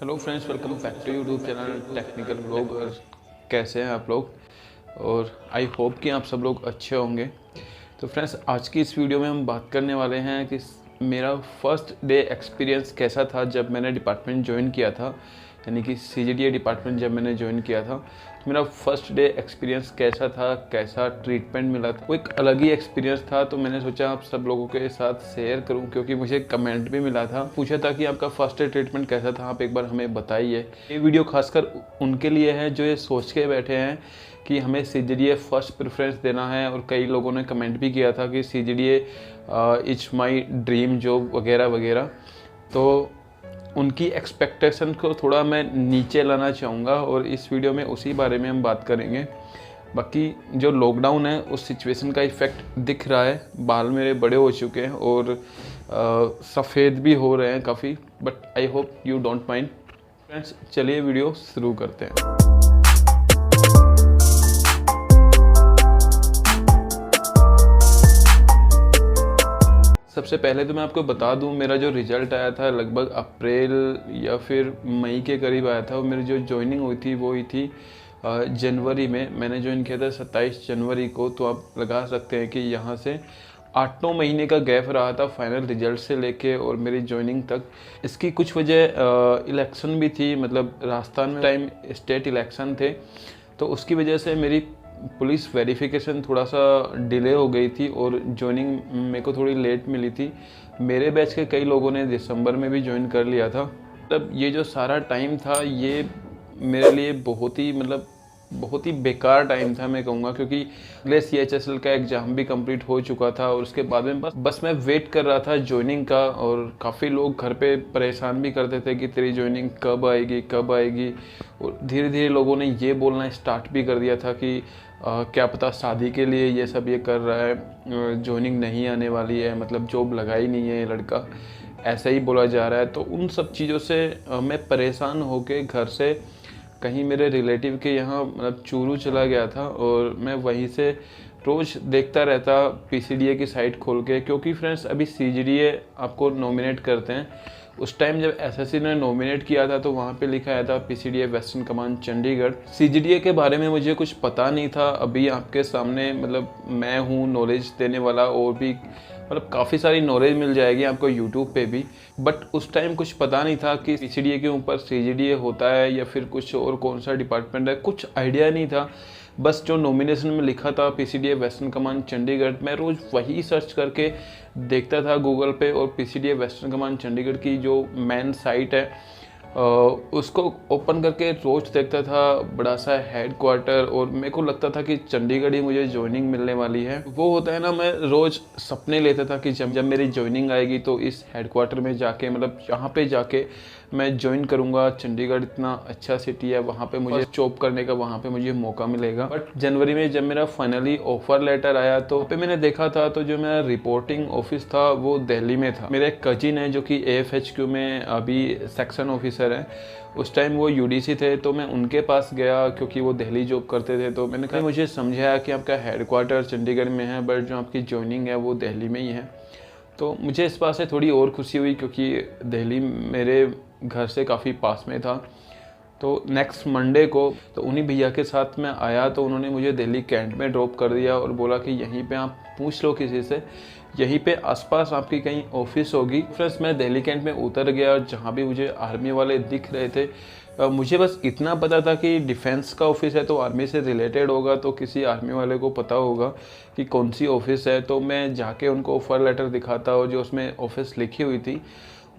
Hello friends, welcome back to YouTube channel technical vlog. और कैसे हैं आप लोग? और आई होप कि आप सब लोग अच्छे होंगे। तो फ्रेंड्स, आज की इस वीडियो में हम बात करने वाले हैं कि मेरा फर्स्ट डे एक्सपीरियंस कैसा था जब मैंने डिपार्टमेंट ज्वाइन किया था, यानी कि CGDA डिपार्टमेंट जब मैंने ज्वाइन किया था। तो मेरा फर्स्ट डे एक्सपीरियंस कैसा था, कैसा ट्रीटमेंट मिला था, वो एक अलग ही एक्सपीरियंस था। तो मैंने सोचा आप सब लोगों के साथ शेयर करूं, क्योंकि मुझे कमेंट भी मिला था, पूछा था कि आपका फर्स्ट डे ट्रीटमेंट कैसा था, आप एक बार हमें बताइए। ये वीडियो खासकर उनके लिए है जो ये सोच के बैठे हैं कि हमें CGDA फर्स्ट प्रेफरेंस देना है। और कई लोगों ने कमेंट भी किया था कि CGDA it's my dream job वगैरह वगैरह। तो उनकी एक्सपेक्टेशन को थोड़ा मैं नीचे लाना चाहूँगा और इस वीडियो में उसी बारे में हम बात करेंगे। बाकी जो लॉकडाउन है उस सिचुएशन का इफ़ेक्ट दिख रहा है। बाल मेरे बड़े हो चुके हैं और सफ़ेद भी हो रहे हैं काफ़ी, but I hope you don't mind. Friends, चलिए वीडियो शुरू करते हैं। सबसे पहले तो मैं आपको बता दूं, मेरा जो रिज़ल्ट आया था लगभग अप्रैल या फिर मई के करीब आया था। और मेरी जो ज्वाइनिंग हुई थी वो हुई थी जनवरी में। मैंने ज्वाइन किया था 27 जनवरी को। तो आप लगा सकते हैं कि यहाँ से 8-9 महीने का गैप रहा था फाइनल रिजल्ट से लेके और मेरी ज्वाइनिंग तक। इसकी कुछ वजह इलेक्शन भी थी, मतलब राजस्थान में टाइम स्टेट इलेक्शन थे, तो उसकी वजह से मेरी पुलिस वेरिफिकेशन थोड़ा सा डिले हो गई थी और ज्वाइनिंग मेरे को थोड़ी लेट मिली थी। मेरे बैच के कई लोगों ने दिसंबर में भी ज्वाइन कर लिया था। तब ये जो सारा टाइम था ये मेरे लिए बहुत ही बेकार टाइम था मैं कहूँगा, क्योंकि अगले CHSL का एग्ज़ाम भी कंप्लीट हो चुका था और उसके बाद में बस मैं वेट कर रहा था ज्वाइनिंग का। और काफ़ी लोग घर पे परेशान भी करते थे कि तेरी ज्वाइनिंग कब आएगी कब आएगी। और धीरे धीरे लोगों ने ये बोलना स्टार्ट भी कर दिया था कि क्या पता शादी के लिए ये सब ये कर रहा है, ज्वाइनिंग नहीं आने वाली है, मतलब जॉब लगा ही नहीं है ये लड़का, ऐसा ही बोला जा रहा है। तो उन सब चीज़ों से मैं परेशान होके घर से कहीं मेरे रिलेटिव के यहाँ मतलब चूरू चला गया था और मैं वहीं से रोज़ देखता रहता PCDA की साइट खोल के। क्योंकि फ्रेंड्स, अभी CGDA आपको नॉमिनेट करते हैं। उस टाइम जब SSC ने नॉमिनेट किया था तो वहाँ पे लिखा आया था PCDA western command Chandigarh. CGDA के बारे में मुझे कुछ पता नहीं था। अभी आपके सामने मतलब मैं हूँ नॉलेज देने वाला, और भी मतलब काफ़ी सारी नॉलेज मिल जाएगी आपको यूट्यूब पे भी। बट उस टाइम कुछ पता नहीं था कि PCDA के ऊपर CGDA होता है या फिर कुछ और कौन सा डिपार्टमेंट है, कुछ आइडिया नहीं था। बस जो नॉमिनेशन में लिखा था PCDA वेस्टर्न कमांड चंडीगढ़, मैं रोज़ वही सर्च करके देखता था गूगल पे। और PCDA वेस्टर्न कमांड चंडीगढ़ की जो मेन साइट है उसको ओपन करके रोज देखता था, बड़ा सा हेड क्वार्टर, और मेरे को लगता था कि चंडीगढ़ ही मुझे ज्वाइनिंग मिलने वाली है। वो होता है ना, मैं रोज सपने लेता था कि जब मेरी ज्वाइनिंग आएगी तो इस हेड क्वार्टर में जाके, मतलब यहाँ पे जाके मैं ज्वाइन करूँगा। चंडीगढ़ इतना अच्छा सिटी है, वहाँ पे मुझे जॉब करने का वहाँ पे मुझे मौका मिलेगा। बट जनवरी में जब मेरा फाइनली ऑफर लेटर आया तो पे मैंने देखा था तो जो मेरा रिपोर्टिंग ऑफिस था वो दिल्ली में था। मेरा एक कजिन है जो कि AFHQ में अभी सेक्शन ऑफिसर है। उस टाइम वो UDC थे, तो मैं उनके पास गया क्योंकि वो दिल्ली जॉब करते थे। तो मैंने कहा, मुझे समझाया कि आपका हेड क्वार्टर चंडीगढ़ में है बट जो आपकी ज्वाइनिंग है वो दिल्ली में ही है। तो मुझे इस बात से थोड़ी और खुशी हुई क्योंकि दिल्ली मेरे घर से काफ़ी पास में था। तो नेक्स्ट मंडे को तो उन्हीं भैया के साथ मैं आया, तो उन्होंने मुझे दिल्ली कैंट में ड्रॉप कर दिया और बोला कि यहीं पे आप पूछ लो किसी से, यहीं पे आसपास आपकी कहीं ऑफिस होगी। फ्रेंड्स, मैं दिल्ली कैंट में उतर गया और जहाँ भी मुझे आर्मी वाले दिख रहे थे, मुझे बस इतना पता था कि डिफेंस का ऑफिस है तो आर्मी से रिलेटेड होगा, तो किसी आर्मी वाले को पता होगा कि कौन सी ऑफिस है। तो मैं जाके उनको ऑफर लेटर दिखाता और जो उसमें ऑफिस लिखी हुई थी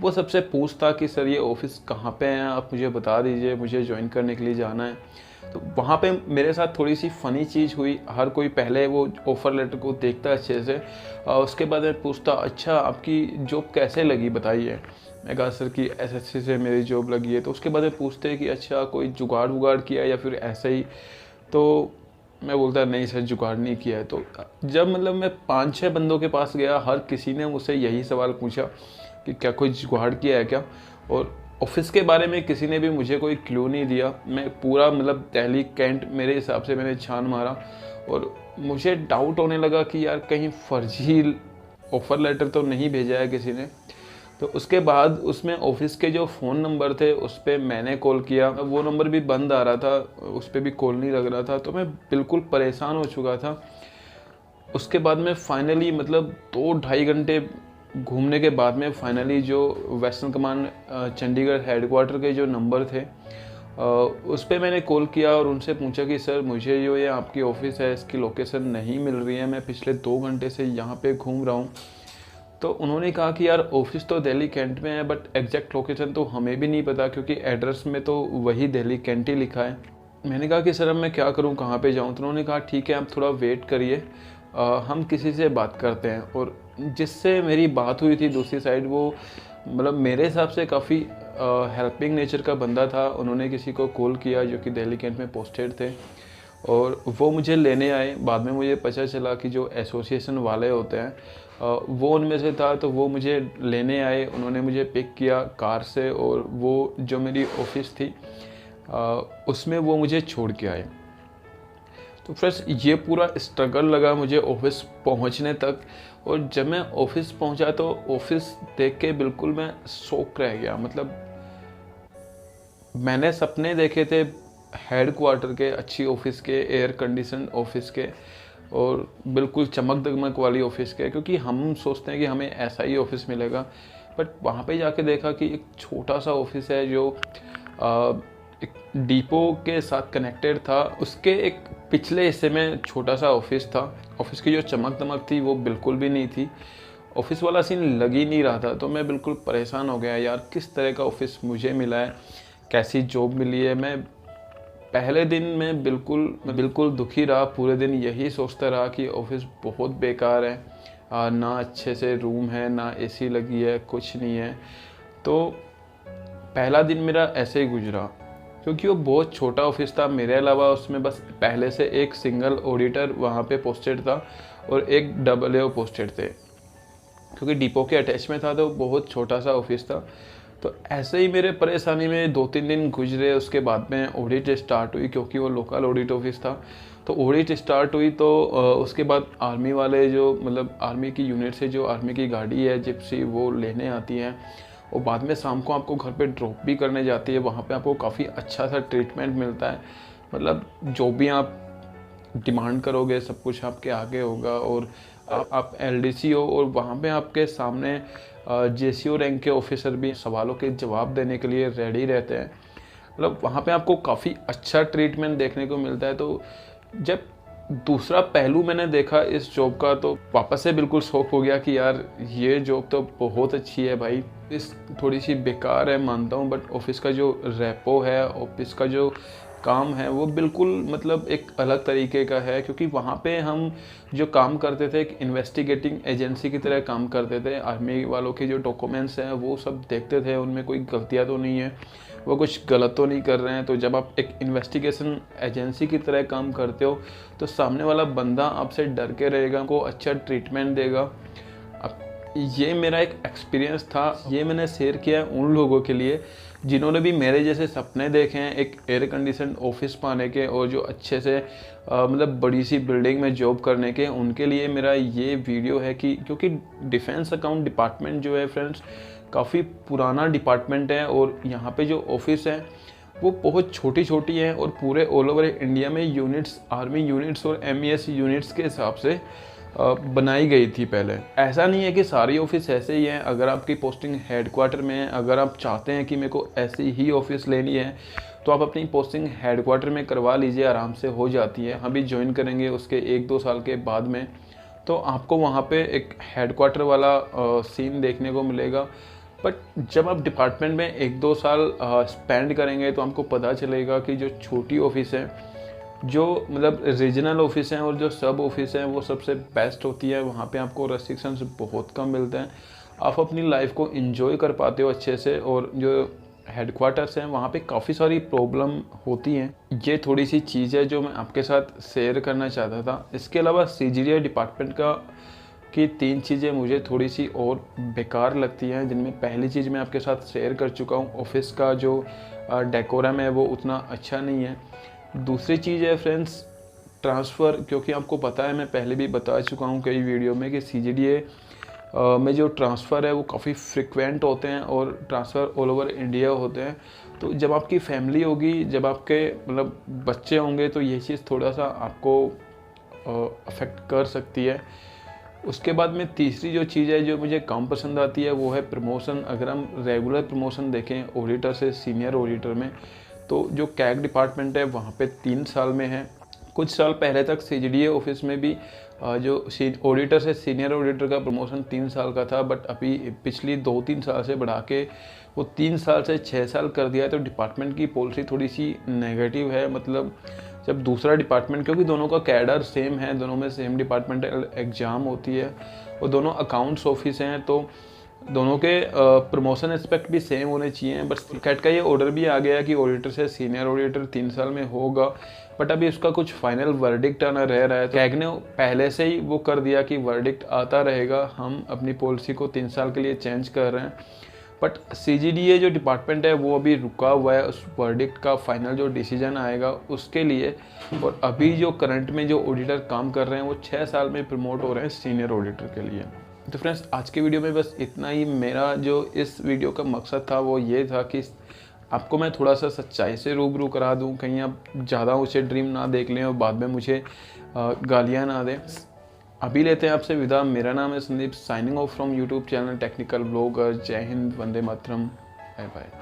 वो सबसे पूछता कि सर ये ऑफिस कहाँ पे है, आप मुझे बता दीजिए, मुझे ज्वाइन करने के लिए जाना है। तो वहाँ पे मेरे साथ थोड़ी सी फ़नी चीज़ हुई। हर कोई पहले वो ऑफ़र लेटर को देखता अच्छे से, उसके बाद मैं पूछता, अच्छा आपकी जॉब कैसे लगी बताइए। मैं कहा सर कि SSC से मेरी जॉब लगी है। तो उसके बाद में पूछते कि अच्छा कोई जुगाड़ वुगाड़ किया या फिर ऐसे ही। तो मैं बोलता नहीं सर, जुगाड़ नहीं किया है। तो जब मतलब मैं 5-6 बंदों के पास गया, हर किसी ने मुझसे यही सवाल पूछा कि क्या कोई जुगाड़ किया है क्या। और ऑफिस के बारे में किसी ने भी मुझे कोई क्लू नहीं दिया। मैं पूरा मतलब दिल्ली कैंट मेरे हिसाब से मैंने छान मारा और मुझे डाउट होने लगा कि यार कहीं फर्जी ऑफ़र लेटर तो नहीं भेजा है किसी ने। तो उसके बाद उसमें ऑफिस के जो फ़ोन नंबर थे उस पर मैंने कॉल किया, वो नंबर भी बंद आ रहा था, उस पर भी कॉल नहीं लग रहा था, तो मैं बिल्कुल परेशान हो चुका था। उसके बाद में फाइनली मतलब 2-2.5 घंटे घूमने के बाद में फाइनली जो वेस्टर्न कमांड चंडीगढ़ हेडक्वार्टर के जो नंबर थे उस पर मैंने कॉल किया और उनसे पूछा कि सर मुझे जो ये आपकी ऑफ़िस है इसकी लोकेशन नहीं मिल रही है, मैं पिछले 2 घंटे से यहाँ पे घूम रहा हूँ। तो उन्होंने कहा कि यार ऑफिस तो दिल्ली कैंट में है बट एग्जैक्ट लोकेशन तो हमें भी नहीं पता, क्योंकि एड्रेस में तो वही दिल्ली कैंट ही लिखा है। मैंने कहा कि सर अब मैं क्या करूं, कहाँ पे जाऊं? तो उन्होंने कहा ठीक है आप थोड़ा वेट करिए, हम किसी से बात करते हैं। और जिससे मेरी बात हुई थी दूसरी साइड, वो मतलब मेरे हिसाब से काफ़ी हेल्पिंग नेचर का बंदा था। उन्होंने किसी को कॉल किया जो कि दिल्ली कैंट में पोस्टेड थे और वो मुझे लेने आए। बाद में मुझे पता चला कि जो एसोसिएशन वाले होते हैं वो उनमें से था, तो वो मुझे लेने आए। उन्होंने मुझे पिक किया कार से और वो जो मेरी ऑफिस थी उसमें वो मुझे छोड़ के आए। तो फ्रेंड्स ये पूरा स्ट्रगल लगा मुझे ऑफिस पहुंचने तक, और जब मैं ऑफिस पहुंचा तो ऑफिस देख के बिल्कुल मैं शॉक रह गया। मतलब मैंने सपने देखे थे हेडक्वार्टर के, अच्छी ऑफिस के, एयर कंडीशन ऑफिस के और बिल्कुल चमक दमक वाली ऑफिस के, क्योंकि हम सोचते हैं कि हमें ऐसा ही ऑफिस मिलेगा। बट वहाँ पे जाके देखा कि एक छोटा सा ऑफिस है जो एक डिपो के साथ कनेक्टेड था, उसके एक पिछले हिस्से में छोटा सा ऑफिस था। ऑफिस की जो चमक दमक थी वो बिल्कुल भी नहीं थी, ऑफिस वाला सीन लग ही नहीं रहा था। तो मैं बिल्कुल परेशान हो गया यार, किस तरह का ऑफिस मुझे मिला है, कैसी जॉब मिली है। मैं पहले दिन में बिल्कुल दुखी रहा, पूरे दिन यही सोचता रहा कि ऑफिस बहुत बेकार है, ना अच्छे से रूम है, ना एसी लगी है, कुछ नहीं है। तो पहला दिन मेरा ऐसे ही गुजरा, क्योंकि वो बहुत छोटा ऑफिस था। मेरे अलावा उसमें बस पहले से एक सिंगल ऑडिटर वहाँ पे पोस्टेड था और एक AA पोस्टेड थे, क्योंकि डिपो के अटैच में था तो बहुत छोटा सा ऑफिस था। तो ऐसे ही मेरे परेशानी में 2-3 दिन गुजरे। उसके बाद में ऑडिट स्टार्ट हुई, क्योंकि वो लोकल ऑडिट ऑफिस था। तो ऑडिट स्टार्ट हुई तो उसके बाद आर्मी वाले जो मतलब आर्मी की यूनिट से जो आर्मी की गाड़ी है जिप्सी, वो लेने आती हैं और बाद में शाम को आपको घर पे ड्रॉप भी करने जाती है। वहाँ पे आपको काफ़ी अच्छा सा ट्रीटमेंट मिलता है, मतलब जो भी आप डिमांड करोगे सब कुछ आपके आगे होगा। और आप LDC हो और वहाँ पे आपके सामने JCO रैंक के ऑफिसर भी सवालों के जवाब देने के लिए रेडी रहते हैं। मतलब वहाँ पे आपको काफ़ी अच्छा ट्रीटमेंट देखने को मिलता है। तो जब दूसरा पहलू मैंने देखा इस जॉब का, तो वापस से बिल्कुल शौक हो गया कि यार ये जॉब तो बहुत अच्छी है भाई। इस थोड़ी सी बेकार है मानता हूँ, बट ऑफिस का जो रेपो है, ऑफिस का जो काम है, वो बिल्कुल मतलब एक अलग तरीके का है। क्योंकि वहाँ पे हम जो काम करते थे एक इन्वेस्टिगेटिंग एजेंसी की तरह काम करते थे। आर्मी वालों के जो डॉक्यूमेंट्स हैं वो सब देखते थे, उनमें कोई गलतियाँ तो नहीं है, वो कुछ गलत तो नहीं कर रहे हैं। तो जब आप एक इन्वेस्टिगेशन एजेंसी की तरह काम करते हो तो सामने वाला बंदा आपसे डर के रहेगा, को अच्छा ट्रीटमेंट देगा। अब ये मेरा एक एक्सपीरियंस था, ये मैंने शेयर किया है उन लोगों के लिए जिन्होंने भी मेरे जैसे सपने देखे हैं एक एयर कंडीशन ऑफिस पाने के और जो अच्छे से मतलब बड़ी सी बिल्डिंग में जॉब करने के। उनके लिए मेरा ये वीडियो है कि क्योंकि डिफेंस अकाउंट डिपार्टमेंट जो है फ्रेंड्स काफ़ी पुराना डिपार्टमेंट है और यहाँ पे जो ऑफिस है वो बहुत छोटी छोटी है और पूरे ऑल ओवर इंडिया में यूनिट्स, आर्मी यूनिट्स और MES यूनिट्स के हिसाब से बनाई गई थी पहले। ऐसा नहीं है कि सारी ऑफिस ऐसे ही हैं। अगर आपकी पोस्टिंग हेडक्वार्टर में है, अगर आप चाहते हैं कि मेरे को ऐसी ही ऑफिस लेनी है तो आप अपनी पोस्टिंग हेडक्वार्टर में करवा लीजिए, आराम से हो जाती है। हम भी ज्वाइन करेंगे उसके 1-2 साल के बाद में, तो आपको वहाँ पे एक हेडक्वार्टर वाला सीन देखने को मिलेगा। बट जब आप डिपार्टमेंट में 1-2 साल स्पेंड करेंगे तो आपको पता चलेगा कि जो छोटी ऑफिस है, जो मतलब रीजनल ऑफिस हैं और जो सब ऑफिस हैं, वो सबसे बेस्ट होती है। वहाँ पे आपको रेस्ट्रिक्शंस बहुत कम मिलते हैं, आप अपनी लाइफ को एंजॉय कर पाते हो अच्छे से। और जो हेडक्वार्टर्स हैं वहाँ पे काफ़ी सारी प्रॉब्लम होती हैं। ये थोड़ी सी चीज़ है जो मैं आपके साथ शेयर करना चाहता था। इसके अलावा CGDI डिपार्टमेंट की 3 चीज़ें मुझे थोड़ी सी और बेकार लगती हैं, जिनमें पहली चीज़ मैं आपके साथ शेयर कर चुका हूँ, ऑफिस का जो डेकोरम है वो उतना अच्छा नहीं है। दूसरी चीज़ है फ्रेंड्स ट्रांसफ़र, क्योंकि आपको पता है मैं पहले भी बता चुका हूँ कई वीडियो में कि CGDA में जो ट्रांसफ़र है वो काफ़ी फ्रिक्वेंट होते हैं और ट्रांसफ़र ऑल ओवर इंडिया होते हैं। तो जब आपकी फैमिली होगी, जब आपके मतलब बच्चे होंगे, तो ये चीज़ थोड़ा सा आपको अफेक्ट कर सकती है। उसके बाद में तीसरी जो चीज़ है जो मुझे कम पसंद आती है वो है प्रमोशन। अगर हम रेगुलर प्रमोशन देखें ऑडिटर से सीनियर ऑडिटर में, तो जो कैग डिपार्टमेंट है वहाँ पे 3 साल में है। कुछ साल पहले तक CGDA ऑफिस में भी जो ऑडिटर से सीनियर ऑडिटर का प्रमोशन 3 साल का था, बट अभी पिछली 2-3 साल से बढ़ा के वो 3 साल से 6 साल कर दिया है। तो डिपार्टमेंट की पॉलिसी थोड़ी सी नेगेटिव है। मतलब जब दूसरा डिपार्टमेंट, क्योंकि दोनों का कैडर सेम है, दोनों में सेम डिपार्टमेंटल एग्ज़ाम होती है और दोनों अकाउंट्स ऑफिस हैं, तो दोनों के प्रमोशन एस्पेक्ट भी सेम होने चाहिए। बस कैट का ये ऑर्डर भी आ गया कि ऑडिटर से सीनियर ऑडिटर 3 साल में होगा, बट अभी उसका कुछ फाइनल वर्डिक्ट आना रह रहा है। तो कैग ने पहले से ही वो कर दिया कि वर्डिक्ट आता रहेगा, हम अपनी पॉलिसी को 3 साल के लिए चेंज कर रहे हैं। बट CGDA जो डिपार्टमेंट है वो अभी रुका हुआ है उस वर्डिक्ट का फाइनल जो डिसीजन आएगा उसके लिए। और अभी जो करंट में जो ऑडिटर काम कर रहे हैं वो 6 साल में प्रमोट हो रहे हैं सीनियर ऑडिटर के लिए। तो फ्रेंड्स, आज के वीडियो में बस इतना ही। मेरा जो इस वीडियो का मकसद था वो ये था कि आपको मैं थोड़ा सा सच्चाई से रूबरू करा दूं, कहीं आप ज़्यादा ऊँचे ड्रीम ना देख लें और बाद में मुझे गालियाँ ना दें। अभी लेते हैं आपसे विदा। मेरा नाम है Sandeep, signing off from YouTube channel technical blogger. जय हिंद, वंदे मातरम, बाय बाय।